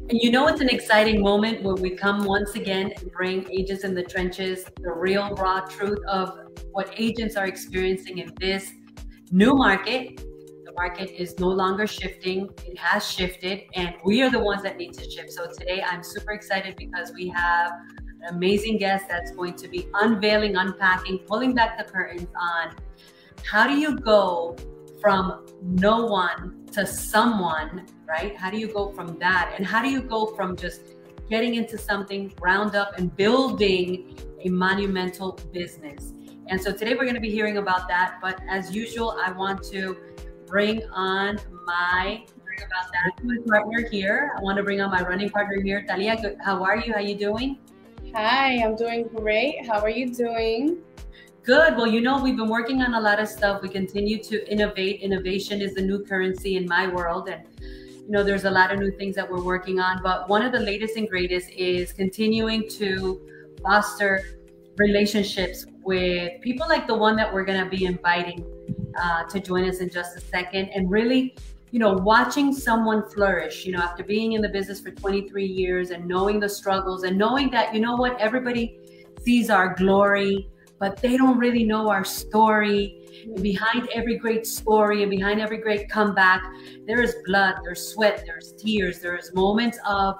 And you know, it's an exciting moment when we come once again and bring agents in the trenches, the real raw truth of what agents are experiencing in this new market. The market is no longer shifting, it has shifted, and we are the ones that need to shift. So today I'm super excited because we have an amazing guest that's going to be unveiling, unpacking, pulling back the curtains on how do you go from no one to someone, right? How do you go from that? And how do you go from just getting into something ground up and building a monumental business? And so today we're going to be hearing about that. But as usual, I want to bring on my partner here. I want to bring on my running partner here. Talia, how are you? How you doing? Hi, I'm doing great. How are you doing? Good. Well, you know, we've been working on a lot of stuff. We continue to innovate. Innovation is the new currency in my world. And, you know, there's a lot of new things that we're working on. But one of the latest and greatest is continuing to foster relationships with people like the one that we're going to be inviting to join us in just a second. And really, you know, watching someone flourish, you know, after being in the business for 23 years and knowing the struggles and knowing that, you know what, everybody sees our glory, but they don't really know our story. And behind every great story and behind every great comeback, there is blood, there's sweat, there's tears, there's moments of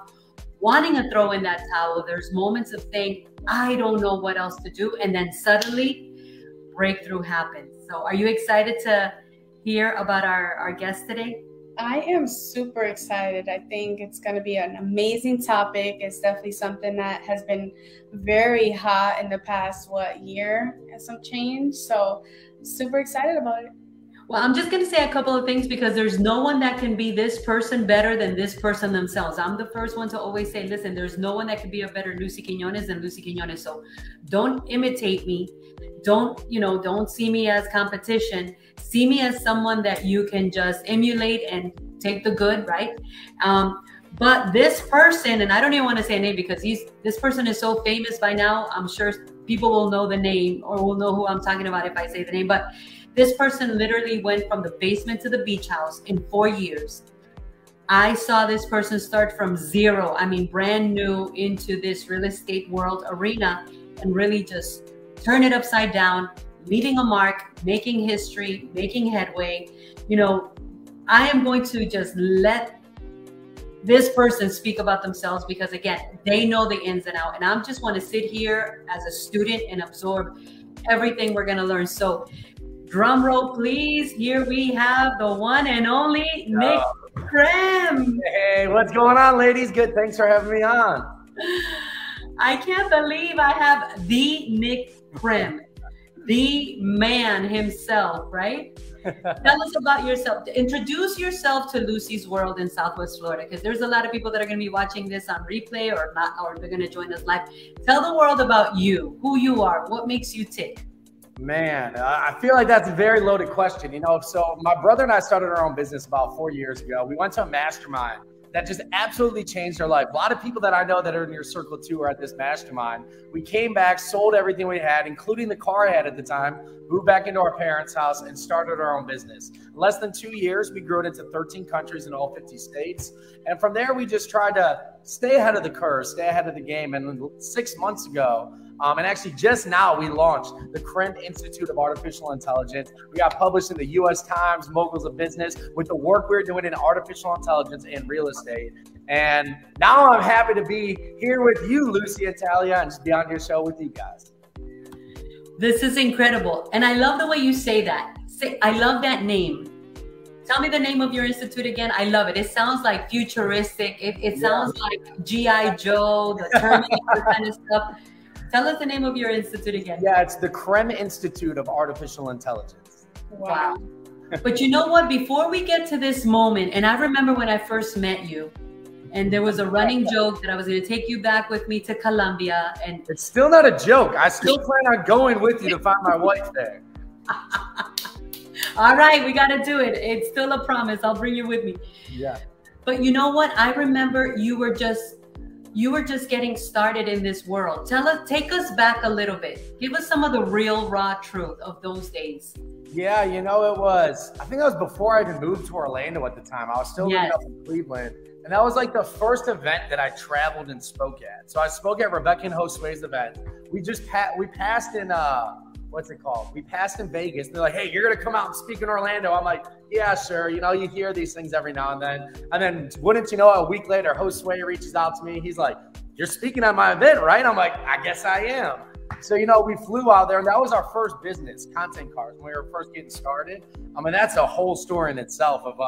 wanting to throw in that towel. There's moments of saying, I don't know what else to do. And then suddenly breakthrough happens. So are you excited to hear about our guest today? I am super excited. I think it's going to be an amazing topic. It's definitely something that has been very hot in the past, year and some change. So super excited about it. Well, I'm just going to say a couple of things because there's no one that can be this person better than this person themselves. I'm the first one to always say, listen, there's no one that can be a better Lucy Quinones than Lucy Quinones. So don't imitate me. Don't see me as competition. See me as someone that you can just emulate and take the good, right? But this person, and I don't even want to say a name because this person is so famous by now, I'm sure people will know the name or will know who I'm talking about if I say the name. But this person literally went from the basement to the beach house in 4 years. I saw this person start from zero, I mean, brand new into this real estate world arena and really just turn it upside down, leaving a mark, making history, making headway. You know, I am going to just let this person speak about themselves because, again, they know the ins and outs. And I just want to sit here as a student and absorb everything we're going to learn. So drum roll, please. Here we have the one and only Nick Krem. Hey, what's going on, ladies? Good. Thanks for having me on. I can't believe I have the Nick Krem, the man himself, right? Tell us about yourself. Introduce yourself to Lucy's world in Southwest Florida, because there's a lot of people that are going to be watching this on replay or not, or they're going to join us live. Tell the world about you, who you are, what makes you tick. Man, I feel like that's a very loaded question. You know, so my brother and I started our own business about 4 years ago. We went to a mastermind that just absolutely changed our life. A lot of people that I know that are in your circle too are at this mastermind. We came back, sold everything we had, including the car I had at the time, moved back into our parents' house and started our own business. In less than 2 years, we grew it into 13 countries in all 50 states. And from there, we just tried to stay ahead of the curve, stay ahead of the game. And 6 months ago, and actually just now, we launched the Krem Institute of Artificial Intelligence. We got published in the U.S. Times, Moguls of Business, with the work we're doing in artificial intelligence and real estate. And now I'm happy to be here with you, Lucy and Talia, and just be on your show with you guys. This is incredible. And I love the way you say that. I love that name. Tell me the name of your institute again. I love it. It sounds like futuristic. It sounds like G.I. Joe, the Terminator kind of stuff. Tell us the name of your institute again. Yeah, it's the Krem Institute of Artificial Intelligence. Wow. But you know what? Before we get to this moment, and I remember when I first met you, and there was a running joke that I was going to take you back with me to Colombia. And it's still not a joke. I still plan on going with you to find my wife there. All right, we got to do it. It's still a promise. I'll bring you with me. Yeah. But you know what? I remember you were just getting started in this world. Take us back a little bit. Give us some of the real raw truth of those days. Yeah, you know, I think that was before I even moved to Orlando at the time. I was still living up in Cleveland. And that was like the first event that I traveled and spoke at. So I spoke at Rebecca and Josue's event. We passed in, what's it called? We passed in Vegas. They're like, hey, you're going to come out and speak in Orlando. I'm like, yeah, sure. You know, you hear these things every now and then. And then wouldn't you know, a week later, Josue reaches out to me. He's like, you're speaking at my event, right? I'm like, I guess I am. So, you know, we flew out there, and that was our first business, content cards, when we were first getting started. I mean, that's a whole story in itself of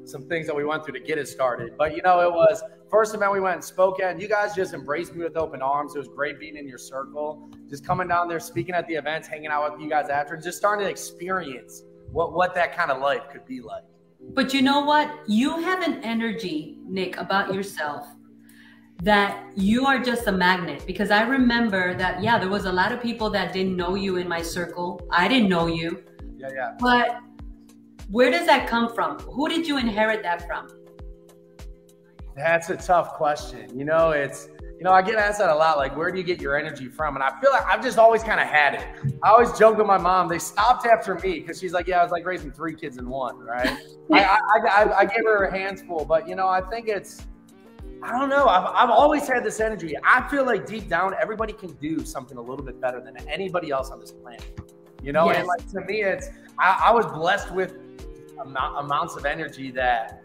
some things that we went through to get it started. But, you know, it was first event we went and spoke at, and you guys just embraced me with open arms. It was great being in your circle, just coming down there, speaking at the events, hanging out with you guys after, just starting to experience what that kind of life could be like. But you know what? You have an energy, Nick, about yourself that you are just a magnet, because I remember that, yeah, there was a lot of people that didn't know you in my circle. I didn't know you. Yeah. But where does that come from? Who did you inherit that from? That's a tough question. You know, I get asked that a lot, like, where do you get your energy from? And I feel like I've just always kind of had it. I always joke with my mom. They stopped after me because she's like, yeah, I was like raising 3 kids in one, right? I gave her her hands full, but, you know, I think I don't know. I've always had this energy. I feel like deep down, everybody can do something a little bit better than anybody else on this planet. You know, yes. And like to me, I was blessed with amounts of energy that,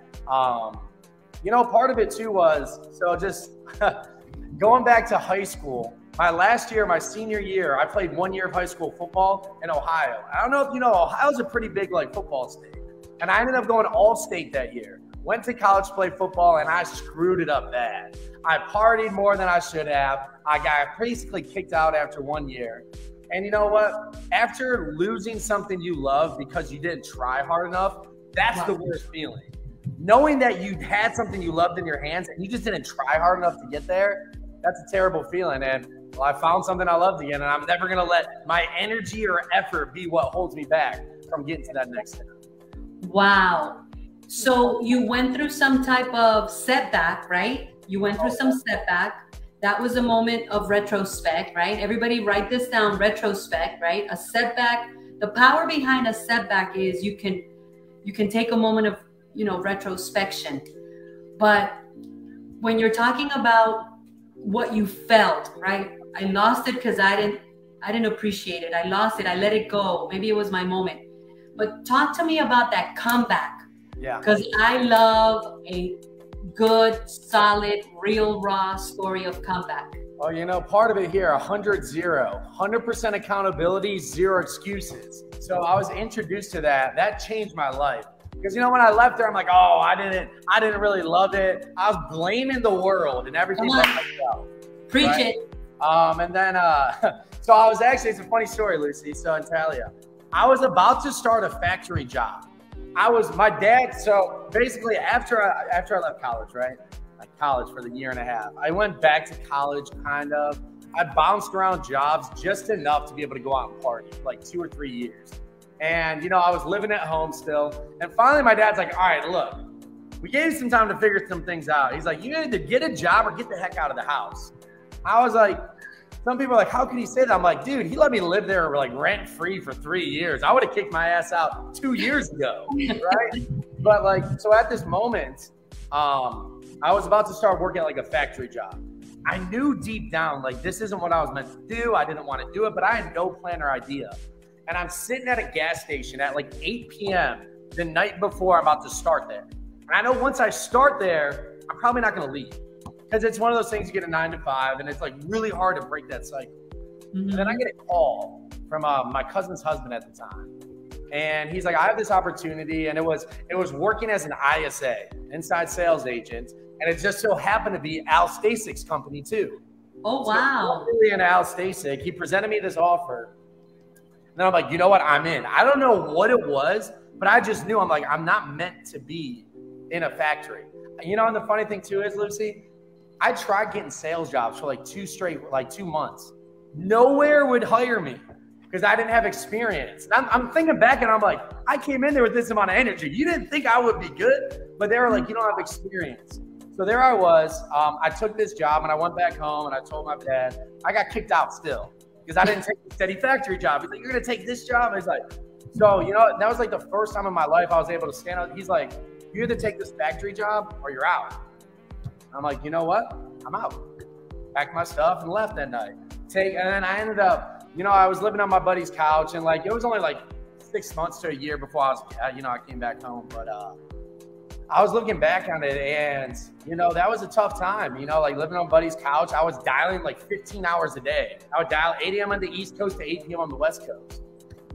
you know, part of it too was, so just going back to high school, my senior year, I played 1 year of high school football in Ohio. I don't know if you know, Ohio's a pretty big like football state. And I ended up going all state that year. Went to college to play football, and I screwed it up bad. I partied more than I should have. I got basically kicked out after 1 year. And you know what? After losing something you love because you didn't try hard enough, that's the worst feeling. Knowing that you had something you loved in your hands and you just didn't try hard enough to get there, that's a terrible feeling. And well, I found something I loved again, and I'm never going to let my energy or effort be what holds me back from getting to that next step. Wow. So you went through some type of setback, right? You went through some setback. That was a moment of retrospect, right? Everybody write this down, retrospect, right? A setback. The power behind a setback is you can take a moment of, you know, retrospection. But when you're talking about what you felt, right? I lost it because I didn't appreciate it. I lost it. I let it go. Maybe it was my moment. But talk to me about that comeback. Yeah. Because I love a good, solid, real, raw story of comeback. Oh, you know, part of it here, 100-0, 100% accountability, 0 excuses. So I was introduced to that. That changed my life. Because, you know, when I left there, I'm like, oh, I didn't really love it. I was blaming the world and everything but myself. Preach right? it. And then, so I was actually, it's a funny story, Lucy. So Natalia, I was about to start a factory job. My dad, so basically after I left college, right? Like college for the year and a half, I went back to college kind of. I bounced around jobs just enough to be able to go out and party, like 2 or 3 years. And, you know, I was living at home still. And finally my dad's like, all right, look, we gave you some time to figure some things out. He's like, you either get a job or get the heck out of the house. I was like, some people are like, how can he say that? I'm like, dude, he let me live there like rent free for 3 years. I would have kicked my ass out 2 years ago, right? But like, so at this moment, I was about to start working at like a factory job. I knew deep down, like this isn't what I was meant to do. I didn't want to do it, but I had no plan or idea. And I'm sitting at a gas station at like 8 p.m. the night before I'm about to start there. And I know once I start there, I'm probably not going to leave. Because it's one of those things you get a 9 to 5, and it's like really hard to break that cycle. Mm-hmm. And then I get a call from my cousin's husband at the time. And he's like, I have this opportunity. And it was working as an ISA, inside sales agent. And it just so happened to be Al Stasik's company too. Oh, wow. So really, an Al Stasik, he presented me this offer. And then I'm like, you know what? I'm in. I don't know what it was, but I just knew, I'm like, I'm not meant to be in a factory. You know, and the funny thing too is, Lucy, I tried getting sales jobs for like 2 months. Nowhere would hire me because I didn't have experience. I'm thinking back and I'm like, I came in there with this amount of energy. You didn't think I would be good, but they were like, you don't have experience. So there I was. I took this job and I went back home and I told my dad, I got kicked out still because I didn't take the steady factory job. He's like, you're going to take this job? I was like, So, you know, that was like the first time in my life I was able to stand up. He's like, you either take this factory job or you're out. I'm like, you know what? I'm out. Packed my stuff and left that night. And then I ended up, you know, I was living on my buddy's couch, and like, it was only like 6 months to a year before I was, you know, I came back home. But I was looking back on it, and, you know, that was a tough time, you know, like living on buddy's couch. I was dialing like 15 hours a day. I would dial 8 a.m. on the East Coast to 8 p.m. on the West Coast.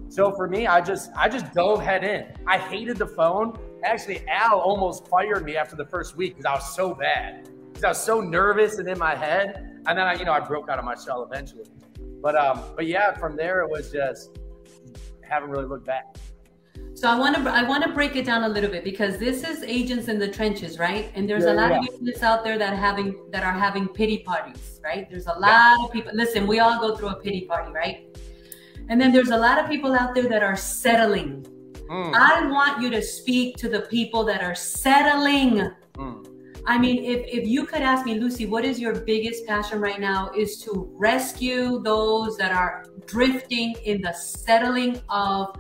So for me, I just dove head in. I hated the phone. Actually, Al almost fired me after the first week because I was so bad. Because I was so nervous and in my head. And then I broke out of my shell eventually. But yeah, from there it was just haven't really looked back. So I want to break it down a little bit, because this is agents in the trenches, right? And there's a lot of agents out there that are having pity parties, right? There's a lot of people. Listen, we all go through a pity party, right? And then there's a lot of people out there that are settling. I want you to speak to the people that are settling. I mean, if you could ask me, Lucy, what is your biggest passion right now? Is to rescue those that are drifting in the settling of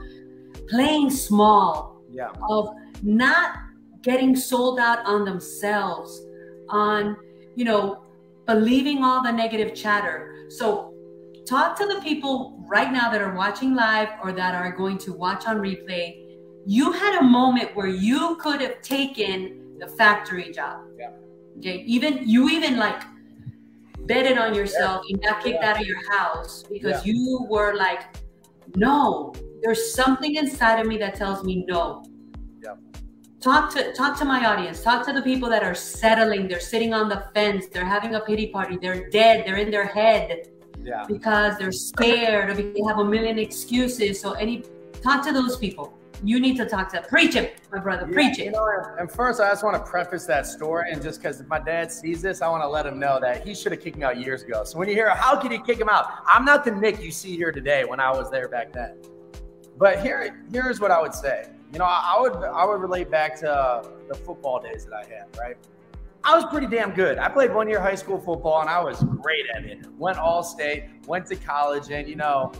playing small, of not getting sold out on themselves, on, you know, believing all the negative chatter. So talk to the people right now that are watching live or that are going to watch on replay. You had a moment where you could have taken the factory job. Okay, you even like betted on yourself and got kicked out of your house because you were like, no, there's something inside of me that tells me no. Talk to my audience. Talk to the people that are settling. They're sitting on the fence. They're having a pity party. They're dead. They're in their head because they're scared or because they have a million excuses. So talk to those people. You need to talk to preach it, my brother. Preach it. You know, and first, I just want to preface that story, and just because if my dad sees this, I want to let him know that he should have kicked me out years ago. So when you hear, how could he kick him out? I'm not the Nick you see here today when I was there back then. But here's what I would say. You know, I would relate back to the football days that I had, right? I was pretty damn good. I played 1 year high school football, and I was great at it. Went all state, went to college, and, you know,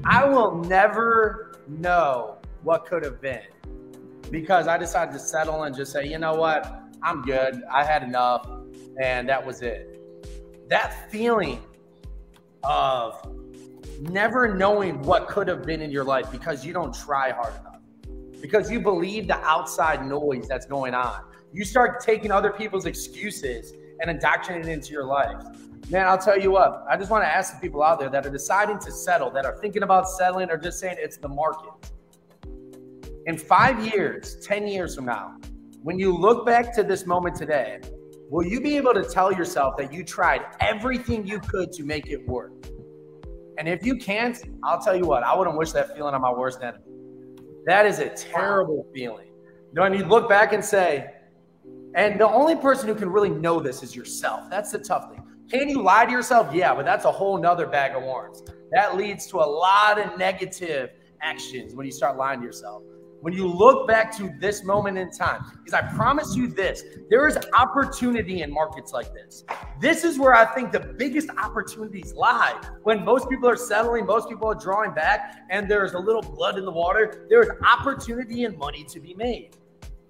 I will never know what could have been, because I decided to settle and just say, you know what, I'm good. I had enough, and that was it. That feeling of never knowing what could have been in your life because you don't try hard enough, because you believe the outside noise that's going on. You start taking other people's excuses and indoctrinating it into your life. Man, I'll tell you what, I just want to ask the people out there that are deciding to settle, that are thinking about settling or just saying it's the market. In 5 years, 10 years from now, when you look back to this moment today, will you be able to tell yourself that you tried everything you could to make it work? And if you can't, I'll tell you what, I wouldn't wish that feeling on my worst enemy. That is a terrible feeling. When you look back and say, and the only person who can really know this is yourself. That's the tough thing. Can you lie to yourself? Yeah, but that's a whole nother bag of worms. That leads to a lot of negative actions when you start lying to yourself. When you look back to this moment in time, because I promise you this, there is opportunity in markets like this. This is where I think the biggest opportunities lie. When most people are settling, most people are drawing back, and there's a little blood in the water, there is opportunity and money to be made.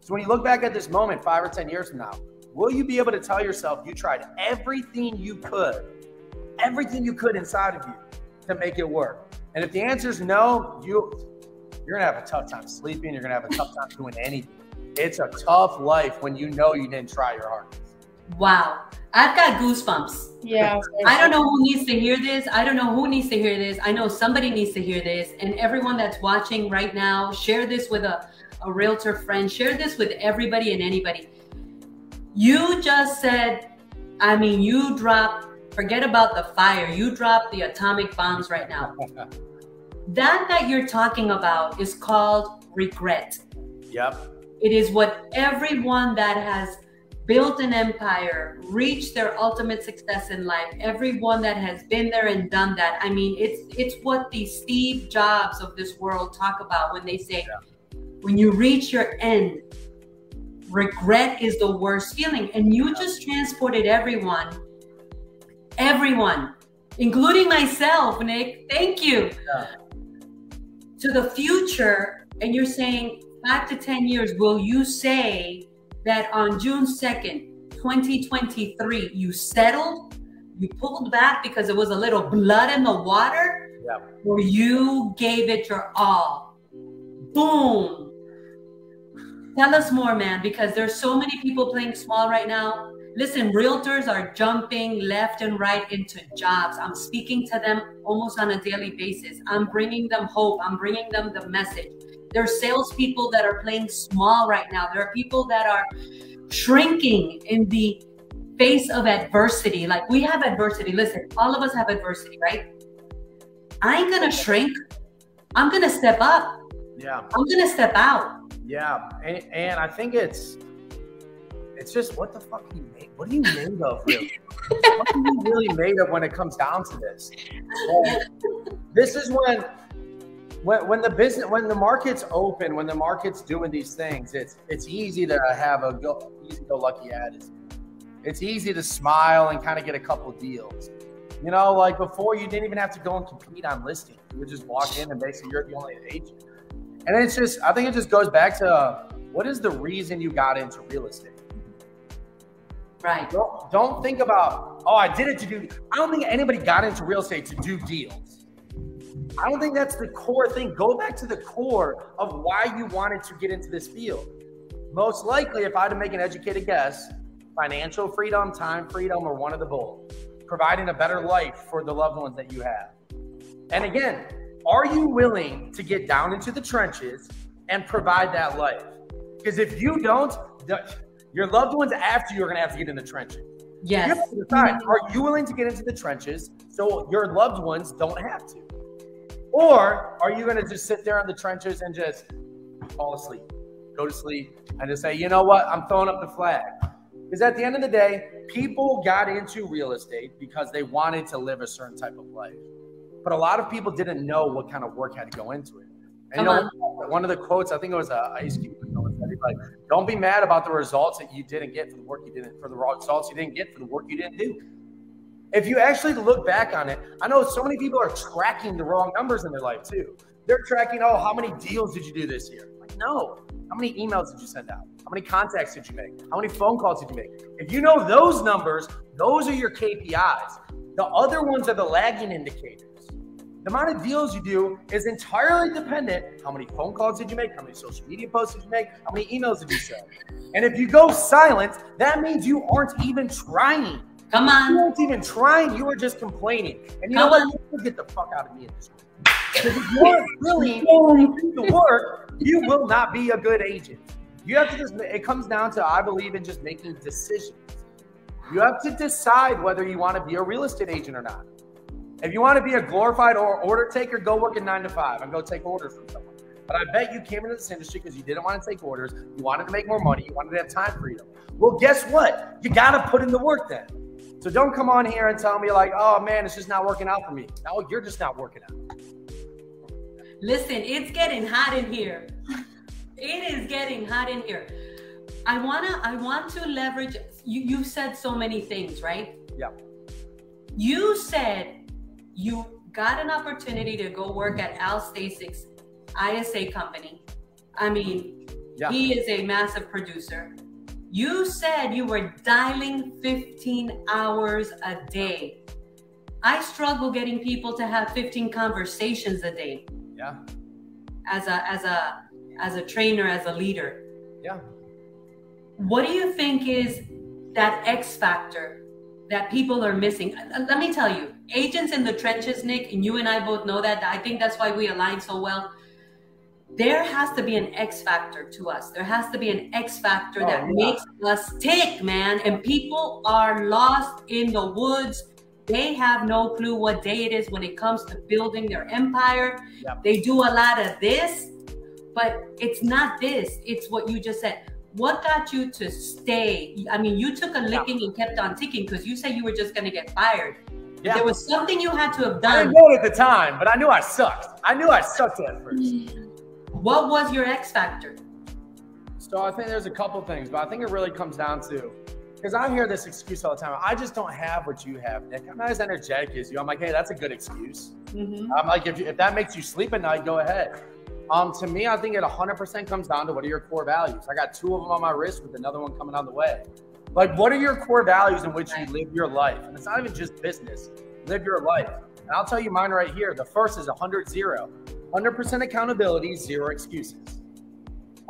So when you look back at this moment 5 or 10 years from now, will you be able to tell yourself you tried everything you could inside of you to make it work? And if the answer is no, you're going to have a tough time sleeping. You're going to have a tough time doing anything. It's a tough life when you know you didn't try your hardest. Wow. I've got goosebumps. Yeah. I don't know who needs to hear this. I don't know who needs to hear this. I know somebody needs to hear this. And everyone that's watching right now, share this with a realtor friend. Share this with everybody and anybody. You just said, I mean, you dropped, forget about the fire. You dropped the atomic bombs right now. That you're talking about is called regret. Yep. It is what everyone that has built an empire, reached their ultimate success in life, everyone that has been there and done that. I mean, it's what the Steve Jobs of this world talk about when they say, when you reach your end, regret is the worst feeling. And you just transported everyone, including myself, Nick. Thank you. to the future, and you're saying 5 to 10 years, will you say that on June 2nd, 2023, you settled, you pulled back because it was a little blood in the water, or you gave it your all? Boom. Tell us more, man, because there's so many people playing small right now. Listen, realtors are jumping left and right into jobs. I'm speaking to them almost on a daily basis. I'm bringing them hope. I'm bringing them the message. There are salespeople that are playing small right now. There are people that are shrinking in the face of adversity. Like, we have adversity. Listen, all of us have adversity, right? I ain't gonna shrink. I'm gonna step up. Yeah. I'm gonna step out. Yeah, and I think it's just, what the fuck are you made? What are you made of, really? What are you really made of when it comes down to this? This is when the market's open, when the market's doing these things, it's easy to have a easy-go-lucky attitude. It's easy to smile and kind of get a couple deals. You know, like before, you didn't even have to go and compete on listings. You would just walk in and basically you're the only agent. And it's just, I think it just goes back to, what is the reason you got into real estate? Right. Don't think about, oh, I did it to do, I don't think anybody got into real estate to do deals. I don't think that's the core thing. Go back to the core of why you wanted to get into this field. Most likely, if I had to make an educated guess, financial freedom, time freedom, or one of the both. Providing a better life for the loved ones that you have. And again, are you willing to get down into the trenches and provide that life? Because if you don't, your loved ones after you are going to have to get in the trenches. Yes. You have to decide, are you willing to get into the trenches so your loved ones don't have to? Or are you going to just sit there in the trenches and just fall asleep, go to sleep, and just say, you know what, I'm throwing up the flag? Because at the end of the day, people got into real estate because they wanted to live a certain type of life. But a lot of people didn't know what kind of work had to go into it. And one of the quotes, I think it was Ice Cube, like, don't be mad about the results that you didn't get for the work you didn't, for the results you didn't get for the work you didn't do. If you actually look back on it, I know so many people are tracking the wrong numbers in their life too. They're tracking, oh, how many deals did you do this year? Like, no. How many emails did you send out? How many contacts did you make? How many phone calls did you make? If you know those numbers, those are your KPIs. The other ones are the lagging indicators. The amount of deals you do is entirely dependent. How many phone calls did you make? How many social media posts did you make? How many emails did you send? And if you go silent, that means you aren't even trying. Come on. You aren't even trying. You are just complaining. And you know what? You get the fuck out of me in this room. Because if you aren't willing to do the work, you will not be a good agent. You have to just, it comes down to, I believe in just making decisions. You have to decide whether you want to be a real estate agent or not. If you want to be a glorified order taker, go work at 9 to 5 and go take orders from someone. But I bet you came into this industry because you didn't want to take orders. You wanted to make more money. You wanted to have time freedom. Well, guess what? You got to put in the work then. So don't come on here and tell me like, oh man, it's just not working out for me. No, you're just not working out. Listen, it's getting hot in here. It is getting hot in here. I want to leverage, you said so many things, right? Yeah. You said you got an opportunity to go work at Al Stasik's ISA company. I mean, yeah. He is a massive producer. You said you were dialing 15 hours a day. I struggle getting people to have 15 conversations a day. Yeah. As a trainer, as a leader. Yeah. What do you think is that X factor that people are missing? Let me tell you, agents in the trenches, Nick, and you and I both know that. I think that's why we align so well. There has to be an X factor to us. There has to be an X factor that makes us tick, man. And people are lost in the woods. They have no clue what day it is when it comes to building their empire. Yep. They do a lot of this, but it's not this. It's what you just said. What got you to stay? I mean, you took a licking and kept on ticking because you said you were just going to get fired. Yeah. There was something you had to have done. I didn't know it at the time, but I knew I sucked. I knew I sucked at first. What was your X factor? So I think there's a couple things, but I think it really comes down to because I hear this excuse all the time. I just don't have what you have, Nick. I'm not as energetic as you. I'm like, hey, that's a good excuse. I'm like, if that makes you sleep at night, go ahead. To me, I think it 100% comes down to what are your core values. I got 2 of them on my wrist with another one coming on the way. Like, what are your core values in which you live your life? And it's not even just business. Live your life. And I'll tell you mine right here. The first is 100-0. 100% accountability, 0 excuses.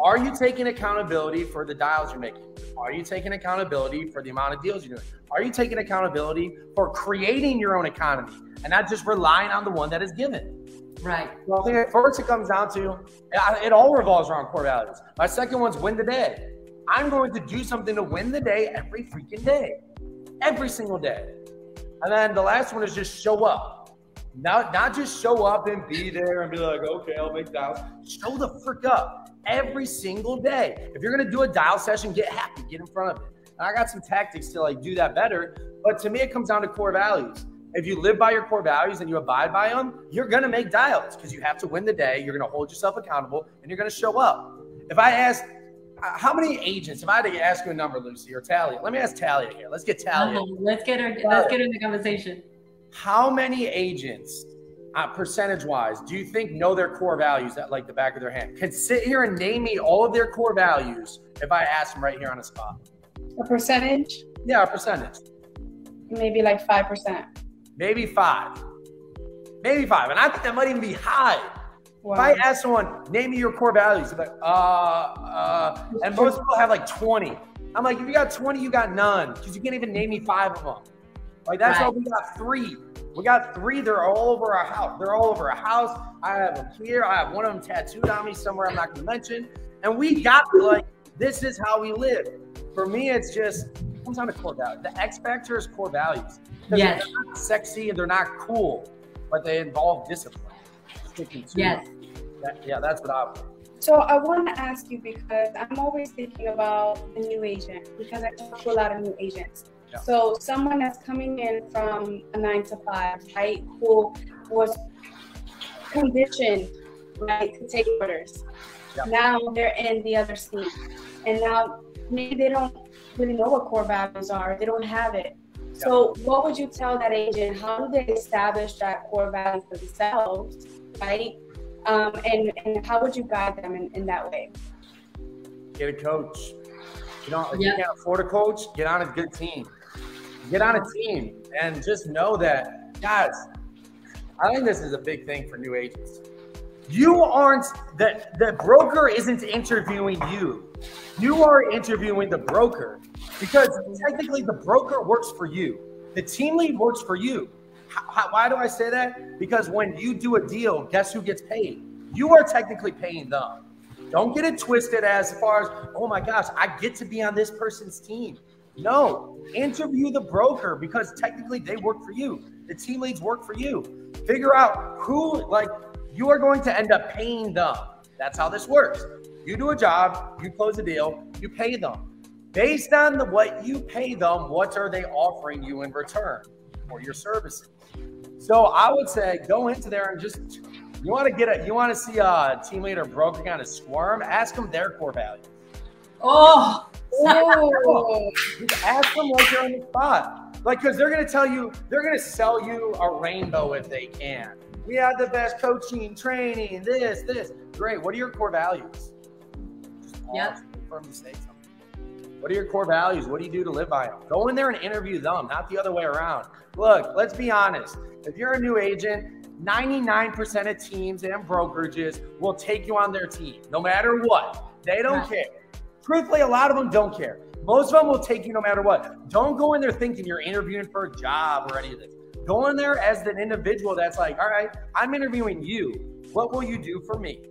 Are you taking accountability for the dials you're making? Are you taking accountability for the amount of deals you're doing? Are you taking accountability for creating your own economy and not just relying on the one that is given? Right. Well, I think at first it comes down to, it all revolves around core values. My second one's win the day. I'm going to do something to win the day every freaking day. Every single day. And then the last one is just show up. Not just show up and be there and be like, okay, I'll make dials. Show the frick up every single day. If you're going to do a dial session, get happy, get in front of it. And I got some tactics to like do that better. But to me, it comes down to core values. If you live by your core values and you abide by them, you're going to make dials because you have to win the day. You're going to hold yourself accountable and you're going to show up. If I ask, how many agents, if I had to ask you a number, Lucy, or Talia, let me ask Talia here. Let's get Talia. Let's get her in the conversation. How many agents, percentage-wise, do you think know their core values at like the back of their hand? Can sit here and name me all of their core values if I ask them right here on the spot? A percentage? Yeah, a percentage. Maybe like 5%. Maybe 5. Maybe 5. And I think that might even be high. Wow. If I ask someone, name me your core values, they're like, and most people have like 20. I'm like, if you got 20, you got none, because you can't even name me 5 of them. Like, that's why we got 3. We got 3. They're all over our house. They're all over our house. I have them here. I have one of them tattooed on me somewhere I'm not going to mention. And we got like, this is how we live. For me, it's just, it comes down to core values. The X factor is core values. Yes. They're not sexy and they're not cool, but they involve discipline. Yes. Yeah, that's what I would. So I want to ask you, because I'm always thinking about the new agent, because I talk to a lot of new agents. Yeah. So someone that's coming in from a 9-to-5, right, who was conditioned, right, to take orders. Yeah. Now they're in the other seat, and now maybe they don't really know what core values are. They don't have it. Yeah. So what would you tell that agent? How do they establish that core value for themselves, right? And how would you guide them in that way? Get a coach. You know, if you can't afford a coach, get on a good team. Get on a team and just know that, guys, I think this is a big thing for new agents. You aren't, the broker isn't interviewing you. You are interviewing the broker, because technically the broker works for you. The team lead works for you. Why do I say that? Because when you do a deal, guess who gets paid? You are technically paying them. Don't get it twisted as far as, oh my gosh, I get to be on this person's team. No, interview the broker, because technically they work for you. The team leads work for you. Figure out who, like, you are going to end up paying them. That's how this works. You do a job, you close a deal, you pay them. Based on what you pay them, what are they offering you in return for your services? So I would say go into there and just, you want to see a team leader broker kind of squirm, ask them their core values. Oh, just ask them like they're on the spot. Like, because they're going to tell you, they're going to sell you a rainbow if they can. We have the best coaching, training, this. Great. What are your core values? Yeah. For them to say something. What are your core values? What do you do to live by them? Go in there and interview them, not the other way around. Look, let's be honest. If you're a new agent, 99% of teams and brokerages will take you on their team, no matter what. They don't care. Truthfully, a lot of them don't care. Most of them will take you no matter what. Don't go in there thinking you're interviewing for a job or any of this. Go in there as an individual that's like, all right, I'm interviewing you. What will you do for me?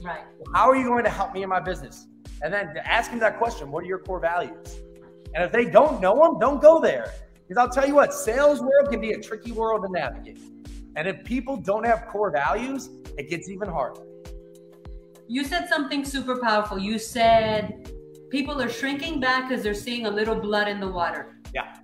Right. How are you going to help me in my business? And then ask them that question. What are your core values? And if they don't know them, don't go there. Because I'll tell you what, sales world can be a tricky world to navigate. And if people don't have core values, it gets even harder. You said something super powerful. You said people are shrinking back because they're seeing a little blood in the water. Yeah.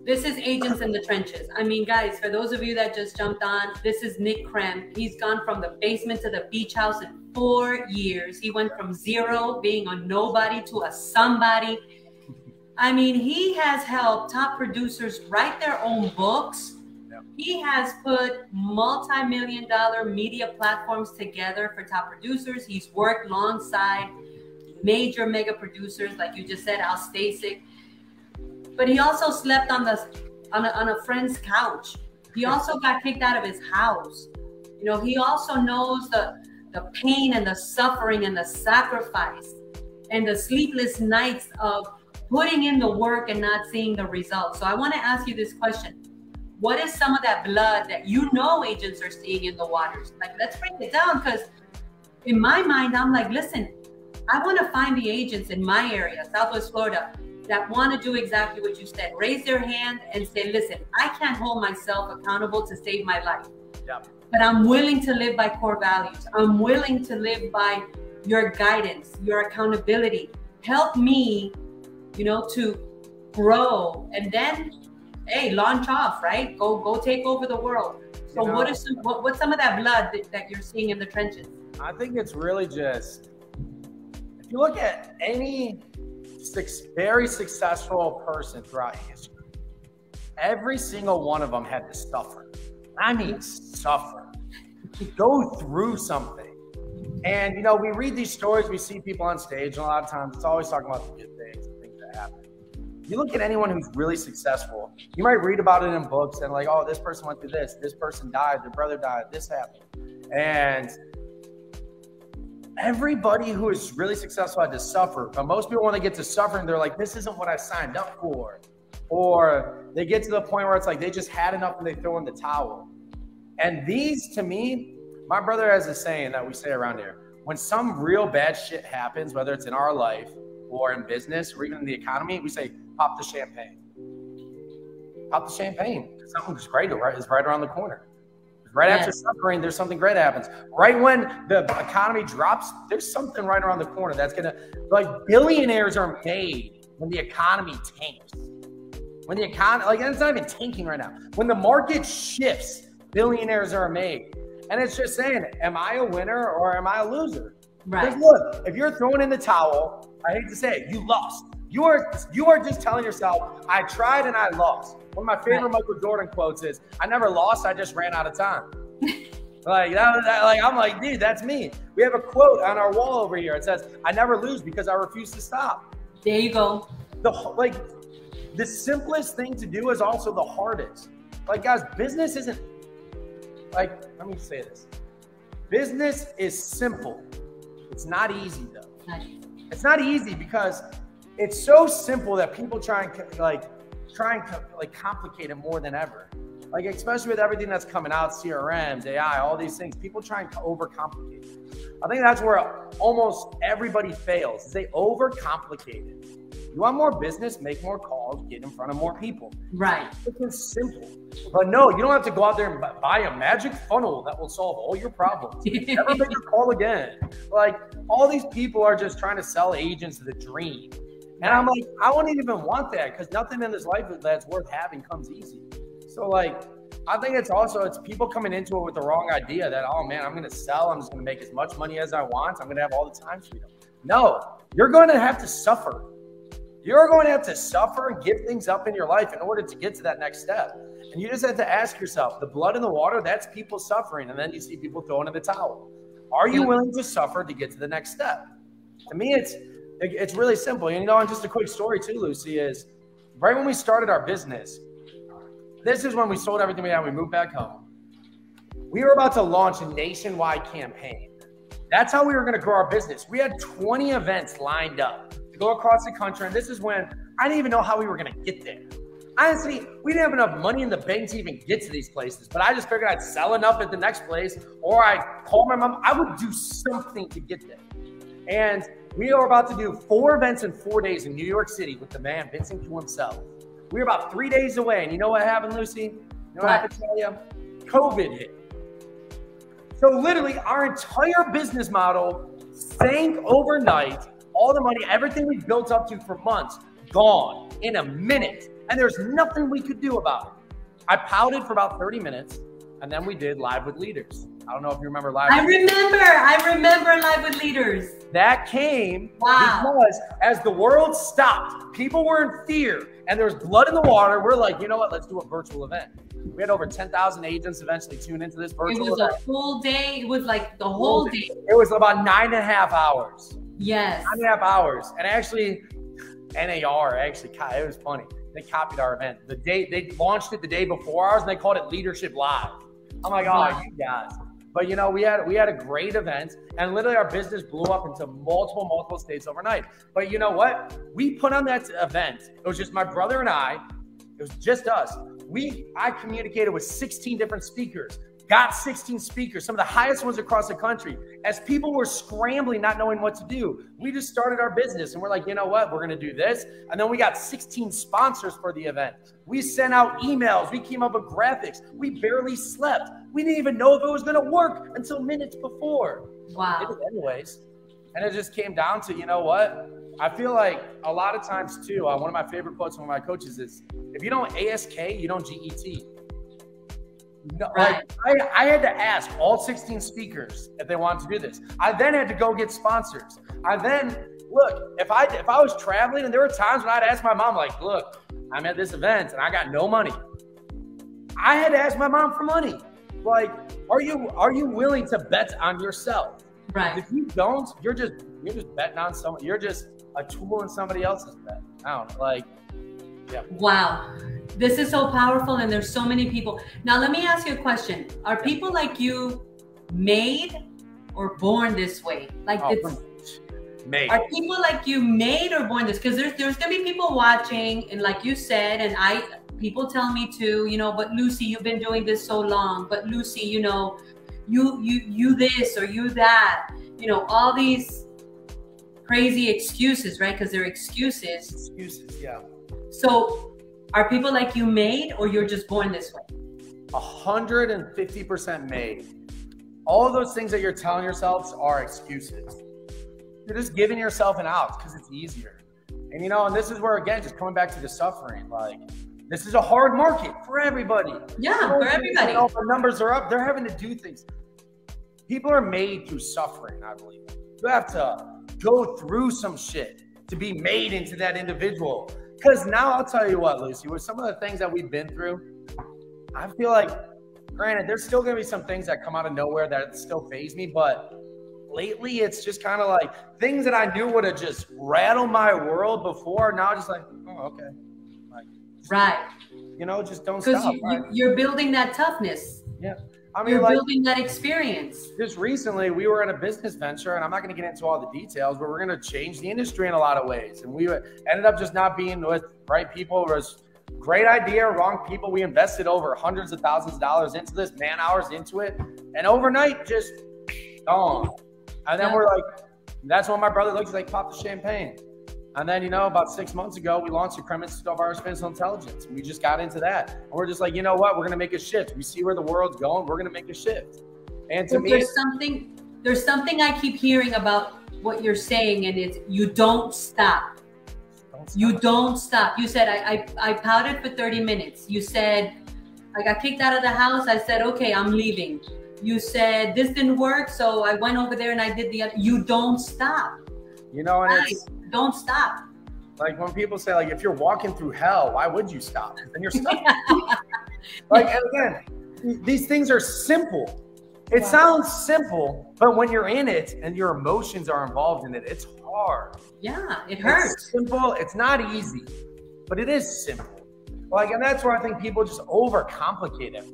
This is agents in the trenches. I mean, guys, for those of you that just jumped on, this is Nick Krem. He's gone from the basement to the beach house in 4 years. He went from 0, being a nobody, to a somebody. I mean, he has helped top producers write their own books. Yep. He has put multi-million-dollar media platforms together for top producers. He's worked alongside major mega producers, like you just said, Al Stasic. But he also slept on a friend's couch. He also got kicked out of his house. You know, he also knows the pain and the suffering and the sacrifice and the sleepless nights of putting in the work and not seeing the results. So I want to ask you this question. What is some of that blood that you know agents are seeing in the waters? Like, let's break it down, because in my mind, I'm like, listen, I want to find the agents in my area, Southwest Florida, that want to do exactly what you said. Raise their hand and say, listen, I can't hold myself accountable to save my life. Yep. But I'm willing to live by core values. I'm willing to live by your guidance, your accountability. Help me, you know, to grow, and then, hey, launch off, right? Go take over the world. So you know, what's some of that blood that you're seeing in the trenches? I think it's really just, if you look at any very successful person throughout history, every single one of them had to suffer. I mean, suffer. Go through something. And, you know, we read these stories, we see people on stage, and a lot of times it's always talking about the good things and things that happen. You look at anyone who's really successful, you might read about it in books and like, oh, this person went through this person died, their brother died, this happened. And everybody who is really successful had to suffer. But most people, when they get to suffering, they're like, this isn't what I signed up for. Or they get to the point where it's like they just had enough and they throw in the towel. And these, to me, my brother has a saying that we say around here. When some real bad shit happens, whether it's in our life or in business or even in the economy, we say, pop the champagne. Pop the champagne. Something's great is right around the corner. Right after suffering, there's something great happens. Right when the economy drops, there's something right around the corner that's gonna, like, billionaires are made when the economy tanks. When the economy, like, it's not even tanking right now. When the market shifts, billionaires are made. And it's just saying, am I a winner or am I a loser? Right. Because look, if you're throwing in the towel, I hate to say it, you lost. You are just telling yourself, I tried and I lost. One of my favorite Michael Jordan quotes is, I never lost, I just ran out of time. Like, I'm like, dude, that's me. We have a quote on our wall over here. It says, I never lose because I refuse to stop. There you go. The simplest thing to do is also the hardest. Like, guys, business isn't, like, let me say this. Business is simple. It's not easy, though. It's not easy because it's so simple that people try and complicate it more than ever. Like, especially with everything that's coming out, CRMs, AI, all these things, people try and overcomplicate it. I think that's where almost everybody fails, is they overcomplicate it. You want more business, make more calls, get in front of more people. Right. It's simple. But no, you don't have to go out there and buy a magic funnel that will solve all your problems. Never make a call again. Like, all these people are just trying to sell agents the dream. And I'm like, I wouldn't even want that, because nothing in this life that's worth having comes easy. So, like, I think it's people coming into it with the wrong idea that, oh man, I'm going to sell. I'm just going to make as much money as I want. I'm going to have all the time freedom. No, you're going to have to suffer. You're going to have to suffer and give things up in your life in order to get to that next step. And you just have to ask yourself, the blood in the water, that's people suffering. And then you see people throwing in the towel. Are you willing to suffer to get to the next step? To me, it's really simple. And, you know, and just a quick story too, Lucy, is right when we started our business, this is when we sold everything we had. We moved back home. We were about to launch a nationwide campaign. That's how we were going to grow our business. We had 20 events lined up to go across the country. And this is when I didn't even know how we were going to get there. Honestly, we didn't have enough money in the bank to even get to these places, but I just figured I'd sell enough at the next place, or I'd call my mom. I would do something to get there. And we are about to do 4 events in 4 days in New York City with the man, Vincent Q himself. We were about 3 days away. And you know what happened, Lucy? You know what I have to tell you? COVID hit. So literally our entire business model sank overnight. All the money, everything we built up to for months, gone in a minute. And there's nothing we could do about it. I pouted for about 30 minutes, and then we did Live with Leaders. I don't know if you remember Live. I remember Live with Leaders. That came because as the world stopped, people were in fear and there was blood in the water. We're like, you know what? Let's do a virtual event. We had over 10,000 agents eventually tune into this virtual event. It was a full day. It was like the whole day. It was about 9.5 hours. Yes. 9.5 hours. And actually, NAR, it was funny. They copied our event. They launched it the day before ours and they called it Leadership Live. I'm like, oh, you guys. But you know, we had a great event and literally our business blew up into multiple states overnight. But you know what? We put on that event. It was just my brother and I. It was just us. I communicated with 16 different speakers, got 16 speakers, some of the highest ones across the country. As people were scrambling, not knowing what to do, we just started our business and we're like, you know what? We're going to do this. And then we got 16 sponsors for the event. We sent out emails. We came up with graphics. We barely slept. We didn't even know if it was going to work until minutes before. Wow. It did anyways. And it just came down to, you know what? I feel like a lot of times too, one of my favorite quotes from one of my coaches is, if you don't ASK, you don't GET. No, right. like, I had to ask all 16 speakers if they wanted to do this. I then had to go get sponsors. If I was traveling and there were times when I'd ask my mom, like, look, I'm at this event and I got no money. I had to ask my mom for money. Like, are you willing to bet on yourself? Right. If you don't, you're just betting on someone. You're just a tool in somebody else's bet. I don't know, like, yeah. Wow. This is so powerful and there's so many people. Now, let me ask you a question. Are people like you made or born this way? Like made. Are people like you made or born this? Because there's going to be people watching and like you said, and people tell me too, you know, but Lucy, you've been doing this so long, but Lucy, you know, you this or you that, you know, all these crazy excuses, right? Because they're excuses. Excuses, yeah. So are people like you made or you're just born this way? 150% made. All of those things that you're telling yourselves are excuses. You're just giving yourself an out because it's easier. And you know, and this is where, again, just coming back to the suffering, like, this is a hard market for everybody. Yeah, for everybody. You know, the numbers are up. They're having to do things. People are made through suffering, I believe. You have to go through some shit to be made into that individual. Because now I'll tell you what, Lucy, with some of the things that we've been through, I feel like, granted, there's still going to be some things that come out of nowhere that still faze me, but lately it's just kind of like things that I knew would have just rattled my world before. Now just like, oh, okay. Like, right. You know, just don't stop. Because you're building that toughness. Yeah. I mean, you're like, building that experience. Just recently, we were in a business venture, and I'm not going to get into all the details, but we're going to change the industry in a lot of ways. And we ended up just not being with right people. It was a great idea, wrong people. We invested over hundreds of thousands of dollars into this, man hours into it, and overnight, just gone. And then we're like, that's when my brother looks like, pop the champagne. And then, you know, about 6 months ago, we launched the Krem Institute of Artificial Intelligence. We just got into that. And we're just like, you know what? We're going to make a shift. We see where the world's going. We're going to make a shift. And to me, there's something I keep hearing about what you're saying, and it's you don't stop. You don't stop. You said, I pouted for 30 minutes. You said, I got kicked out of the house. I said, okay, I'm leaving. You said, this didn't work, so I went over there and I did the other. You don't stop. You know, and it's, don't stop. Like when people say, like, if you're walking through hell, why would you stop? Then you're stuck. Like, and again, these things are simple. It sounds simple, but when you're in it and your emotions are involved in it, it's hard. Yeah, it hurts. It's simple. It's not easy, but it is simple. Like, and that's where I think people just overcomplicate it.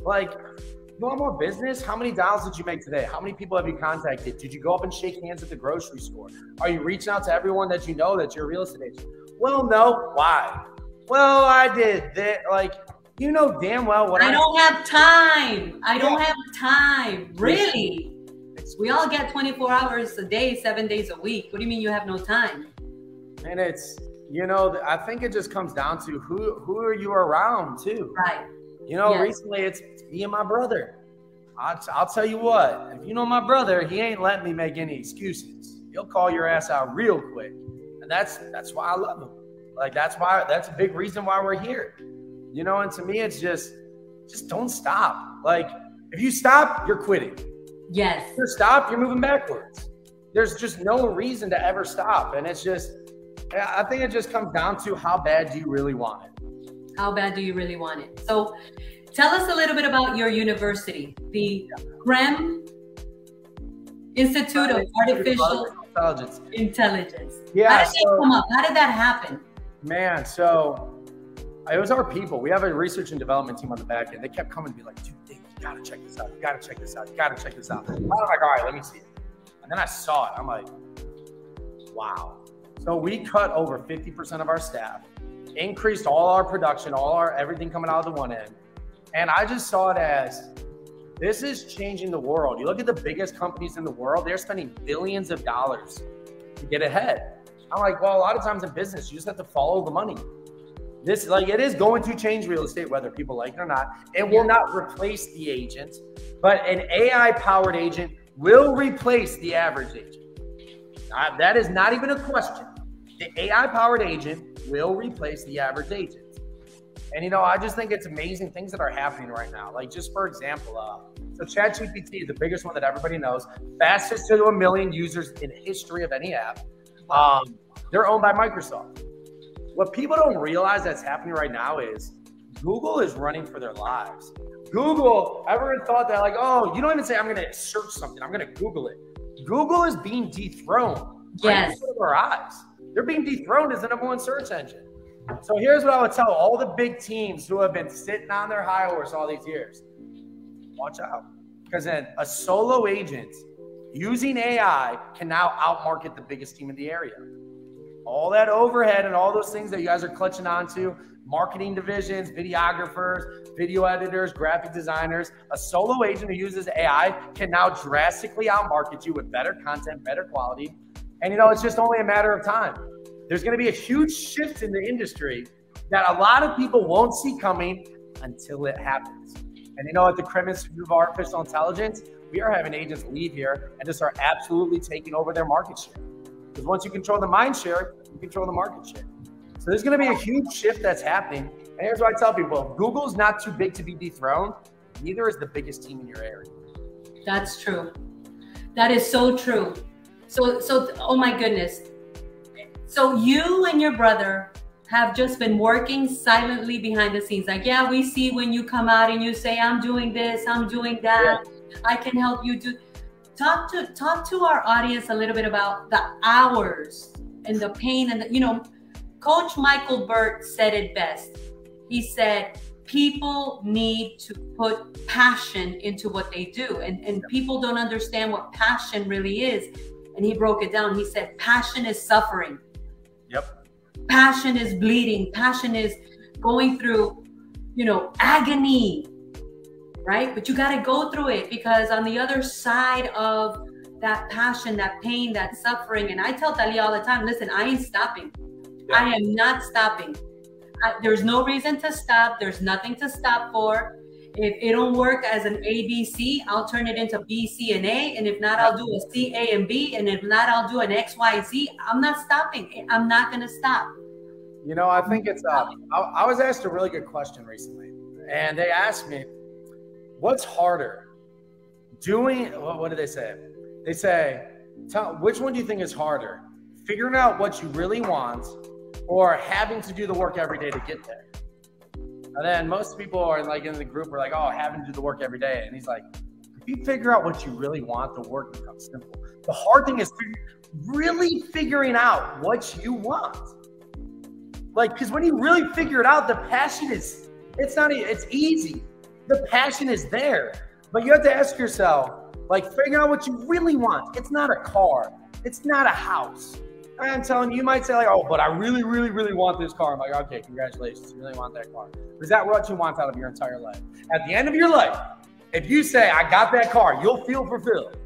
Like, you want more business? How many dials did you make today? How many people have you contacted? Did you go up and shake hands at the grocery store? Are you reaching out to everyone that you know that's your real estate agent? Well, no. Why? Well, I did that. Like, you know damn well what I don't have time. I don't have time. Really? We all get 24 hours a day, 7 days a week. What do you mean you have no time? And it's, you know, I think it just comes down to who are you around too. Right. You know, recently it's me and my brother. I'll tell you what, if you know my brother, he ain't letting me make any excuses. He'll call your ass out real quick. And that's why I love him. Like, that's a big reason why we're here. You know, and to me, it's just don't stop. Like, If you stop, you're quitting. Yes. If you stop, you're moving backwards. There's just no reason to ever stop. And it's just, I think it just comes down to how bad do you really want it? How bad do you really want it? So tell us a little bit about your university, the Krem Institute of Artificial Intelligence. Yeah. How did that come up? How did that happen? Man, so it was our people. We have a research and development team on the back end. They kept coming to be like, dude, you gotta check this out. You gotta check this out. You gotta check this out. I'm like, all right, let me see it. And then I saw it. I'm like, wow. So we cut over 50% of our staff, increased all our production, everything coming out of the one end. And I just saw it as, this is changing the world. You look at the biggest companies in the world, they're spending billions of dollars to get ahead. I'm like, well, a lot of times in business, you just have to follow the money. This, like, it is going to change real estate, whether people like it or not. It will not replace the agent, but an AI-powered agent will replace the average agent. That is not even a question. The AI-powered agent will replace the average agent. And, you know, I just think it's amazing things that are happening right now. Like, just for example, so ChatGPT is the biggest one that everybody knows, fastest to 1 million users in history of any app. They're owned by Microsoft. What people don't realize that's happening right now is Google is running for their lives. Google, everyone thought that, like, oh, you don't even say, I'm going to search something. I'm going to Google it. Google is being dethroned. Yes. Right before our eyes. They're being dethroned as the #1 search engine. So here's what I would tell all the big teams who have been sitting on their high horse all these years. Watch out. Because then a solo agent using AI can now outmarket the biggest team in the area. All that overhead and all those things that you guys are clutching onto, marketing divisions, videographers, video editors, graphic designers, a solo agent who uses AI can now drastically outmarket you with better content, better quality. And, you know, it's just only a matter of time. There's going to be a huge shift in the industry that a lot of people won't see coming until it happens. And, you know, at the Krem Institute of Artificial Intelligence, we are having agents leave here and just are absolutely taking over their market share. Because once you control the mind share, you control the market share. So there's going to be a huge shift that's happening. And here's what I tell people. If Google's not too big to be dethroned, neither is the biggest team in your area. That's true. That is so true. So, oh my goodness. So you and your brother have just been working silently behind the scenes. Like, yeah, we see when you come out and you say, I'm doing this, I'm doing that. Yeah. I can help you do. Talk to our audience a little bit about the hours and the pain and the, you know, Coach Michael Burt said it best. He said, people need to put passion into what they do. And people don't understand what passion really is. And he broke it down. He said, passion is suffering. Yep. Passion is bleeding. Passion is going through, you know, agony, right? But you got to go through it, because on the other side of that passion, that pain, that suffering, and I tell Talia all the time, listen, I ain't stopping. Yeah. I am not stopping. There's no reason to stop. There's nothing to stop for. If it don't work as an ABC, I'll turn it into B, C, and A. And if not, I'll do a C, A, and B. And if not, I'll do an X, Y, Z. I'm not stopping. I'm not going to stop. You know, I think it's, I was asked a really good question recently. And they asked me, what's harder? What did they say? They say, which one do you think is harder? Figuring out what you really want or having to do the work every day to get there? And then most people are like in the group are like, oh, having to do the work every day. And he's like, if you figure out what you really want, the work becomes simple. The hard thing is really figuring out what you want. Like, because when you really figure it out, the passion is, it's easy. The passion is there. But you have to ask yourself, like, figure out what you really want. It's not a car. It's not a house. I'm telling you, you might say like, oh, but I really, really, really want this car. I'm like, okay, congratulations. You really want that car. Is that what you want out of your entire life? At the end of your life, if you say, I got that car, you'll feel fulfilled.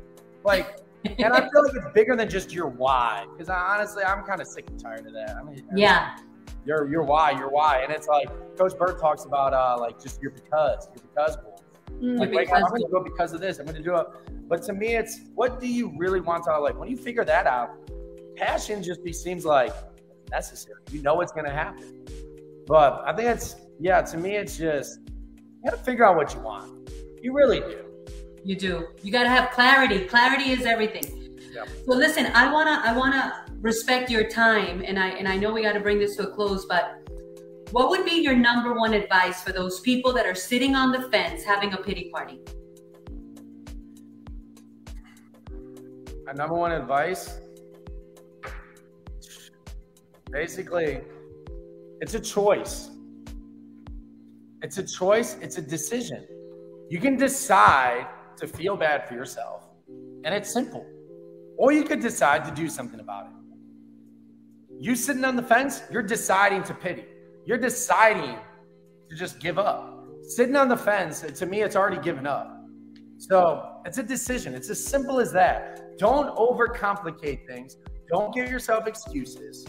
Like, and I feel like it's bigger than just your why. Because honestly, I'm kind of sick and tired of that. I mean, yeah. Your why. And it's like, Coach Burt talks about like just your because goals. Like, wait, I'm going to do it because of this. I'm going to do it. But to me, it's what do you really want out of life? When you figure that out, passion just seems like necessary. You know what's going to happen. But I think it's, yeah, to me, it's just, you got to figure out what you want. You really do. You do. You got to have clarity. Clarity is everything. Yep. So listen, I wanna respect your time, and I know we got to bring this to a close, but what would be your number one advice for those people that are sitting on the fence having a pity party? My number one advice, basically, it's a choice. It's a choice. It's a decision. You can decide to feel bad for yourself, and it's simple. Or you could decide to do something about it. You sitting on the fence, you're deciding to pity. You're deciding to just give up. Sitting on the fence, to me, it's already given up. So it's a decision. It's as simple as that. Don't overcomplicate things. Don't give yourself excuses.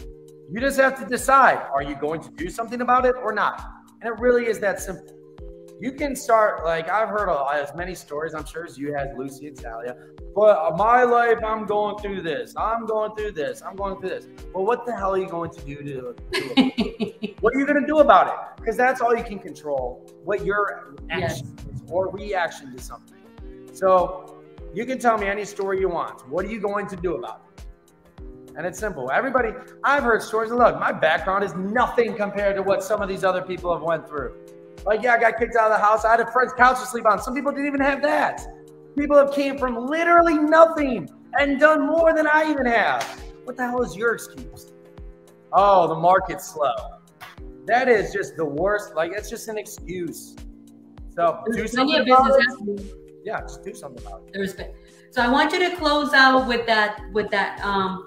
You just have to decide, are you going to do something about it or not? And it really is that simple. You can start, like I've heard as many stories, I'm sure as you have, Lucy and Talia, but my life, I'm going through this. I'm going through this. I'm going through this. Well, what the hell are you going to do to it? What are you going to do about it? Because that's all you can control, what your action is or reaction to something. So you can tell me any story you want. What are you going to do about it? And it's simple. Everybody, I've heard stories, and look, my background is nothing compared to what some of these other people have went through. Like, yeah, I got kicked out of the house. I had a friend's couch to sleep on. Some people didn't even have that. People have came from literally nothing and done more than I even have. What the hell is your excuse? Oh, the market's slow. That is just the worst. Like, it's just an excuse. So do something about it. Yeah, just do something about it. There's been. So I want you to close out with that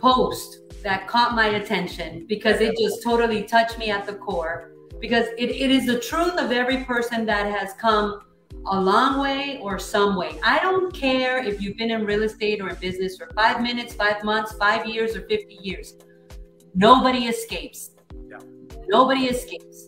post that caught my attention, because it just totally touched me at the core, because it is the truth of every person that has come a long way or some way. I don't care if you've been in real estate or in business for 5 minutes, 5 months, 5 years, or 50 years. Nobody escapes. Yeah. Nobody escapes.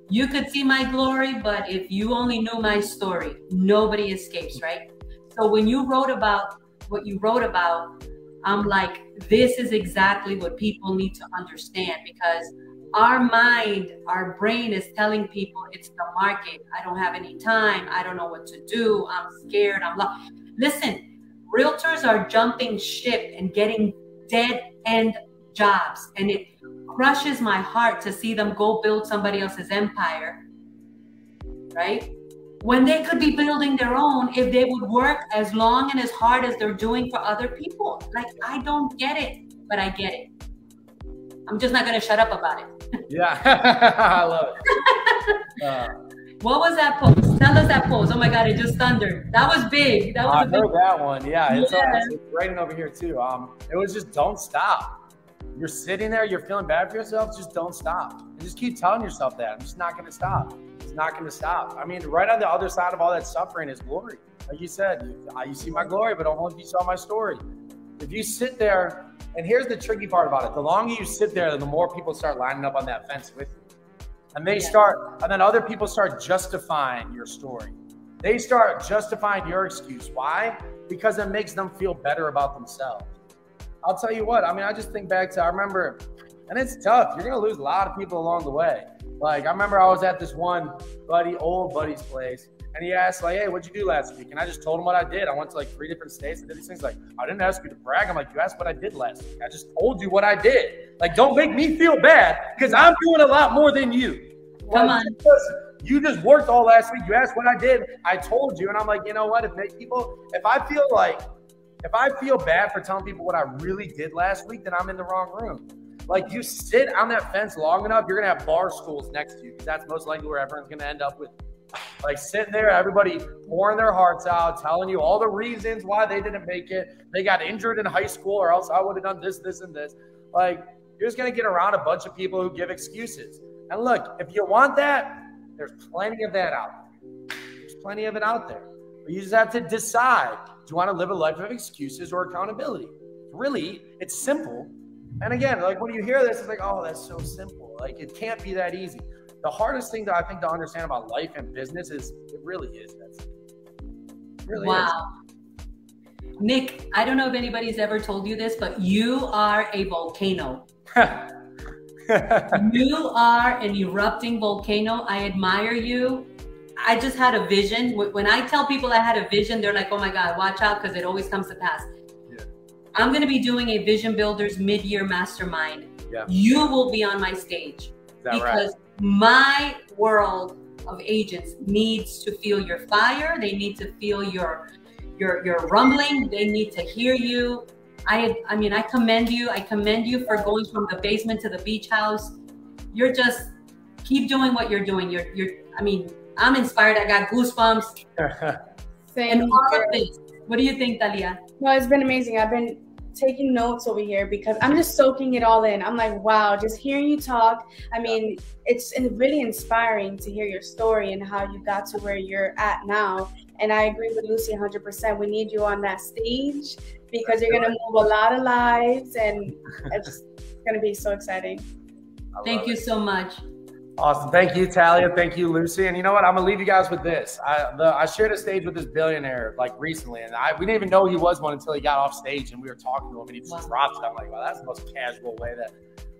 You could see my glory, but if you only knew my story, nobody escapes, right? So when you wrote about what you wrote about, I'm like, this is exactly what people need to understand, because our mind, our brain is telling people it's the market. I don't have any time. I don't know what to do. I'm scared. Listen, realtors are jumping ship and getting dead end jobs. And it crushes my heart to see them go build somebody else's empire, right? When they could be building their own if they would work as long and as hard as they're doing for other people. Like, I don't get it, but I get it. I'm just not going to shut up about it. Yeah, I love it. What was that post? Tell us that post. Oh my God, it just thundered. That was big. That was I heard that one. Yeah, it's writing over here too. It was just, don't stop. You're sitting there, you're feeling bad for yourself, just don't stop. And just keep telling yourself that. I'm just not going to stop. It's not going to stop. I mean, right on the other side of all that suffering is glory. Like you said, you see my glory, but only if you saw my story. If you sit there, and here's the tricky part about it. The longer you sit there, the more people start lining up on that fence with you. And they start, and then other people start justifying your story. They start justifying your excuse. Why? Because it makes them feel better about themselves. I'll tell you what, I mean, I just think back to, I remember, and it's tough. You're going to lose a lot of people along the way. Like, I remember I was at this one old buddy's place, and he asked, like, hey, what'd you do last week? And I just told him what I did. I went to like 3 different states. I did these things. Like, I didn't ask you to brag. I'm like, you asked what I did last week. I just told you what I did. Like, don't make me feel bad, because I'm doing a lot more than you. Come on. You just worked all last week. You asked what I did. I told you. And I'm like, you know what? If I feel bad for telling people what I really did last week, then I'm in the wrong room. Like, you sit on that fence long enough, you're going to have bar stools next to you, because that's most likely where everyone's going to end up with. Like, sitting there, everybody pouring their hearts out, telling you all the reasons why they didn't make it. They got injured in high school, or else I would have done this, this, and this. Like, you're just going to get around a bunch of people who give excuses. And look, if you want that, there's plenty of that out there. There's plenty of it out there. But you just have to decide, do you want to live a life of excuses or accountability? Really, it's simple. And again, like, when you hear this, it's like, oh, that's so simple. Like, it can't be that easy. The hardest thing that I think to understand about life and business is it really is that simple. It really is. Nick, I don't know if anybody's ever told you this, but you are a volcano. You are an erupting volcano. I admire you. I just had a vision. When I tell people I had a vision, they're like, oh my God, watch out, because it always comes to pass. Yeah. I'm going to be doing a Vision Builders mid-year mastermind. Yeah. You will be on my stage because my world of agents needs to feel your fire. They need to feel your rumbling. They need to hear you. I mean, I commend you. I commend you for going from the basement to the beach house. You're just keep doing what you're doing. I mean, I'm inspired. I got goosebumps. And all of this. What do you think, Talia? No, it's been amazing. I've been taking notes over here because I'm just soaking it all in. I'm like, wow, just hearing you talk. I mean, it's really inspiring to hear your story and how you got to where you're at now. And I agree with Lucy 100%. We need you on that stage because you're going to move a lot of lives, and it's going to be so exciting. Thank you so much. Awesome. Thank you, Talia. Thank you, Lucy. And you know what? I'm going to leave you guys with this. I shared a stage with this billionaire like recently, and we didn't even know he was one until he got off stage and we were talking to him and he just dropped it. I'm like, wow, that's the most casual way that.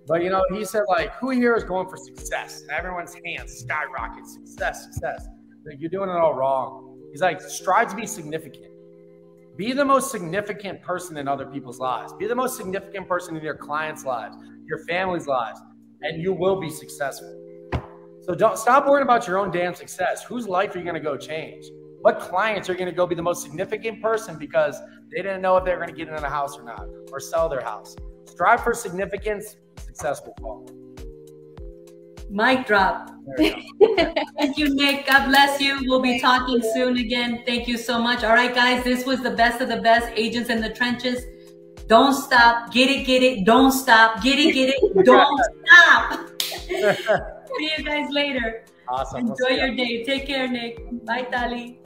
But, you know, he said, like, who here is going for success? And everyone's hands skyrocket. Success, success. Like, you're doing it all wrong. He's like, strive to be significant. Be the most significant person in other people's lives. Be the most significant person in your clients' lives, your family's lives, and you will be successful. So don't stop worrying about your own damn success. Whose life are you going to go change? What clients are going to go be the most significant person because they didn't know if they were going to get in a house or not, or sell their house? Strive for significance. Success will follow. Mic drop. Thank you, Nick. God bless you. We'll be talking soon again. Thank you so much. All right, guys, this was the best of the best. Agents in the trenches. Don't stop. Get it, get it. Don't stop. Get it, get it. Don't stop. See you guys later. Awesome. Enjoy your day. Take care, Nick. Bye, Tali.